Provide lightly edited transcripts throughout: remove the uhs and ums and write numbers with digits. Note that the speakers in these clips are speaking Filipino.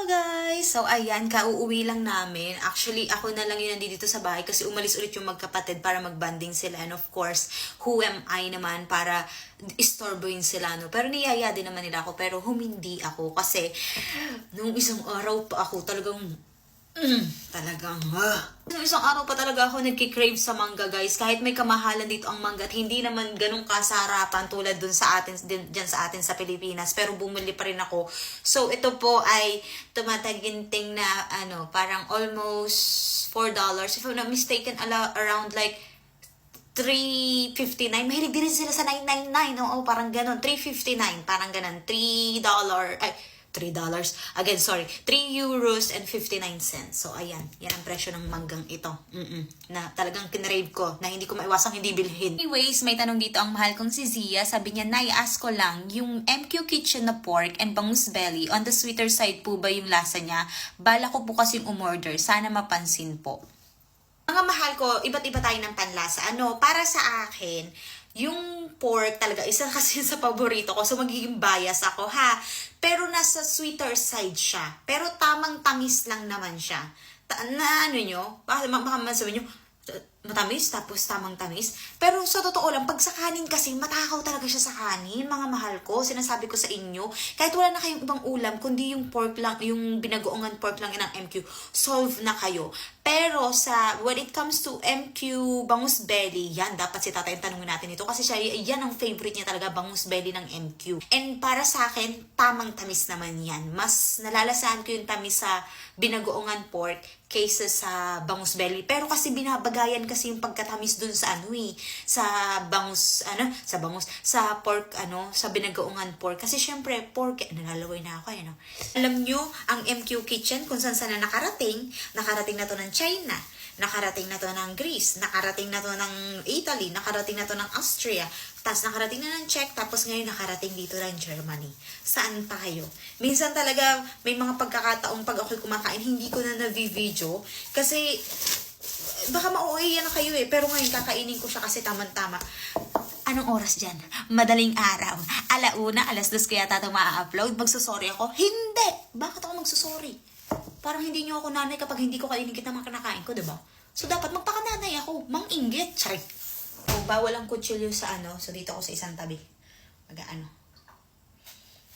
Guys! So ayan, kauuwi lang namin. Actually, ako na lang yun nandito sa bahay kasi umalis ulit yung magkapatid para magbanding sila. And of course, who am I naman para istorbohin sila, no? Pero niyaya din naman nila ako, pero humindi ako kasi nung isang araw pa ako talagang Nung isang araw pa talaga ako nagkikrave sa mangga, guys. Kahit may kamahalan dito ang mangga at hindi naman ganun kasarapan tulad dun sa atin, dyan sa atin sa Pilipinas. Pero bumili pa rin ako. So, ito po ay tumataginting na, parang almost $4. If I'm not mistaken, around like 3.59. Mahilig din sila sa 9.99. Oo, parang ganun. 3.59. Parang ganun. $3. $3. Again, sorry. €3.59. So, ayan. Yan ang presyo ng manggang ito. Na talagang kinrave ko. Na hindi ko maiwasang hindi bilhin. Anyways, may tanong dito ang mahal kong si Zia. Sabi niya, Nay, ask ko lang, yung MQ Kitchen na pork and bangus belly, on the sweeter side po ba yung lasa niya? Bala ko po kasi yung umorder. Sana mapansin po. Mga mahal ko, iba't iba tayo ng panlasa. Para sa akin, yung pork talaga, isa kasi sa paborito ko. So, magiging bias ako, ha? Pero nasa sweeter side siya. Pero tamang tamis lang naman siya. Baka masabi nyo, matamis, tapos tamang tamis. Pero sa totoo lang, pag sa kanin kasi, matakaw talaga siya sa kanin, mga mahal ko. Sinasabi ko sa inyo, kahit wala na kayong ibang ulam, kundi yung pork lang, yung binagoongan pork lang ng MQ, solve na kayo. Pero when it comes to MQ bangus belly, yan, dapat si tatay tanungin natin ito. Kasi yan ang favorite niya talaga, bangus belly ng MQ. And para sa akin, tamang tamis naman yan. Mas nalalasahan ko yung tamis sa binagoongan pork kaysa sa bangus belly. Pero kasi binabagayan kasi yung pagkatamis dun sa sa pork, sa binagoongan pork. Kasi syempre, pork, nalalaway na ako, Alam nyo, ang MQ Kitchen, kung saan na nakarating na to ng China, nakarating na to ng Greece, nakarating na to ng Italy, nakarating na to ng Austria, tapos nakarating na ng Czech, tapos ngayon nakarating dito ng Germany. Saan pa kayo? Minsan talaga may mga pagkakataong pag ako'y kumakain, hindi ko na na-video kasi baka ma-OA na kayo pero ngayon kakainin ko siya kasi tamang-tama. Anong oras dyan? Madaling araw. 1:00, 2:00 kaya ito ma-upload. Magsusorry ako? Hindi! Bakit ako magsusorry? Parang hindi nyo ako nanay kapag hindi ko kainigit ng mga kinakain ko, diba? So, dapat magpakananay ako. Mang-inggit. Charik. O, bawal ang kutsilyo sa So, dito ako sa isang tabi.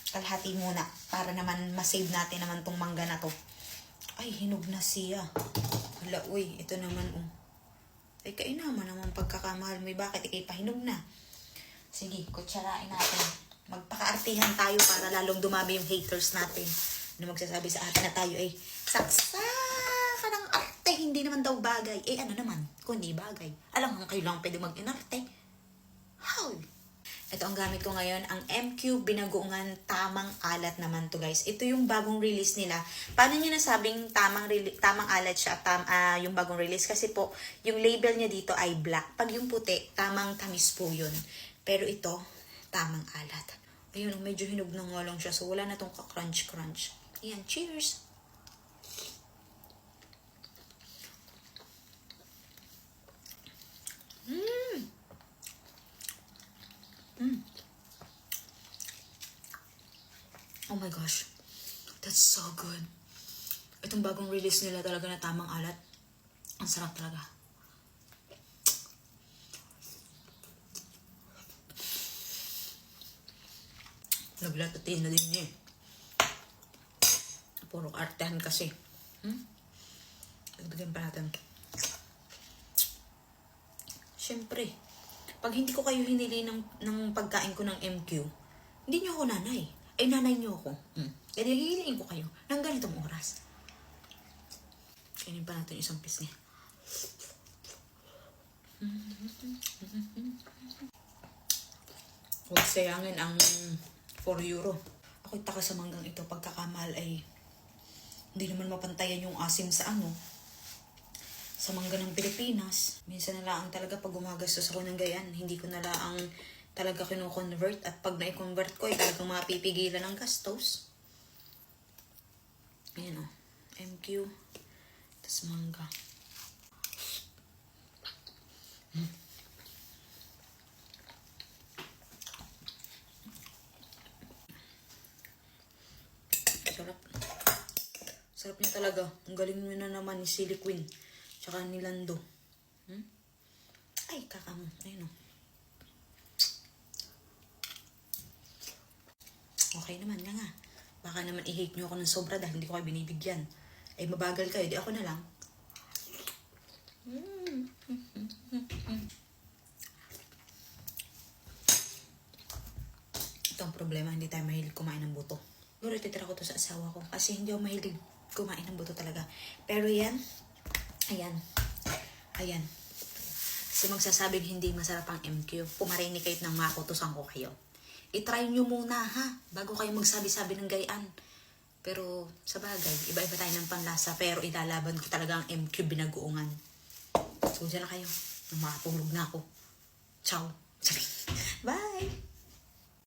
Kalahati muna. Para naman masave natin naman tong mangga na to. Ay, hinog na siya. Hala, uy. Ito naman, Ay, kainaman naman pagkakamahal mo. Bakit ikay pahinog na? Sige, kutsarain natin. Magpakaartihan tayo para lalong dumami yung haters natin. Magsasabi sa atin na tayo ay saksa ka ng arte, hindi naman daw bagay. Ano naman, kung hindi bagay. Alam mo, kayo lang pwede mag-inarte. How? Ito ang gamit ko ngayon, ang MQ Binagoongan Tamang Alat naman to, guys. Ito yung bagong release nila. Paano nyo nasabing tamang alat siya, yung bagong release? Kasi po, yung label niya dito ay black. Pag yung puti, tamang tamis po yun. Pero ito, tamang alat. Ayun, medyo hinog na nga lang siya. So, wala na tong ka-crunch-crunch. Ayan, cheers! Oh my gosh. That's so good. Itong bagong release nila talaga na tamang alat. Ang sarap talaga. Naglatatin na din niya. Puro artehan kasi. Bigyan pa natin. Siyempre, pag hindi ko kayo hinili ng pagkain ko ng MQ, hindi nyo ako nanay. Ay, nanay nyo ako. Kaya hihiliin ko kayo ng ganitong oras. Kainin pa natin isang piece niya. Huwag sayangin ang €4. Ako'y taka sa manggang ito. Pagkakamahal ay hindi naman mapantayan yung asim sa sa mangga ng Pilipinas. Minsan na lang talaga pag gumagastos ako ng gayan, hindi ko na lang talaga kino-convert. At pag na-convert ko, ay talagang mapipigilan ng gastos. Ayan MQ. Tapos mangga. Sarap. Sarap niya talaga. Ang galing nyo na naman ni Silly Queen. Tsaka ni Lando. Ay, kakamo. Ayun o. Okay naman nga nga. Baka naman i-hate nyo ako ng sobra dahil hindi ko kayo binibigyan. Ay, mabagal kayo. Di ako na lang. Ito ang problema. Hindi tayo mahilig kumain ng buto. Siguro ititira ko to sa asawa ko. Kasi hindi ako mahilig kumain ng buto talaga. Pero yan. Ayan. Ayan. Kasi magsasabing hindi masarap ang MQ. Pumarinikate ng mga kutusan ko kayo. I-try nyo muna ha, bago kayo magsabi-sabi ng gayaan. Pero sa bagay, iba-iba tayo ng panlasa. Pero ilalaban ko talaga ang MQ binagoongan. So dyan na kayo. Makatulog na ako. Ciao. Bye!